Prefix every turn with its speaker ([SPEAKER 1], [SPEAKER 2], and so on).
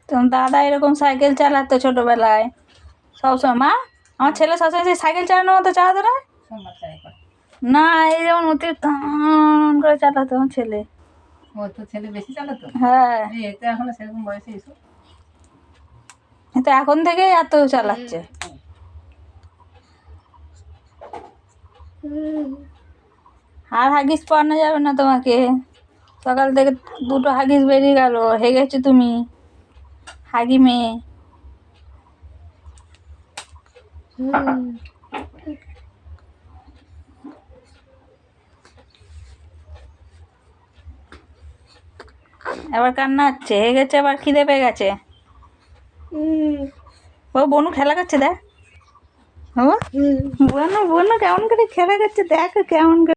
[SPEAKER 1] তোমার দাদা এরকম সাইকেল চালাতো ছোটবেলায় সবসময়। মা, আমার ছেলে সবসময় সেই সাইকেল চালানোর মতো চালাতো না? না, এই যেমন অতিরিক্ত করে চালাতো আমার ছেলে।
[SPEAKER 2] ও তো ছেলে বেশি চালাতো?
[SPEAKER 1] হ্যাঁ,
[SPEAKER 2] এতে এখনো সেরকম বয়সে এসো।
[SPEAKER 1] তো এখন থেকেই এত চালাচ্ছে। আর হাগিস পরানো যাবে না তোমাকে। সকাল থেকে 2টো হাগিস বেরিয়ে গেল, হেগেছো তুমি, হাগি মেয়ে। এবার কান্না হচ্ছে, হেগেছে, আবার খিদে পেয়ে গেছে। ও বনু খেলা করছে, দেখ। ও বনু বনু কেমন করে খেলা করছে, দেখো কেমন করে।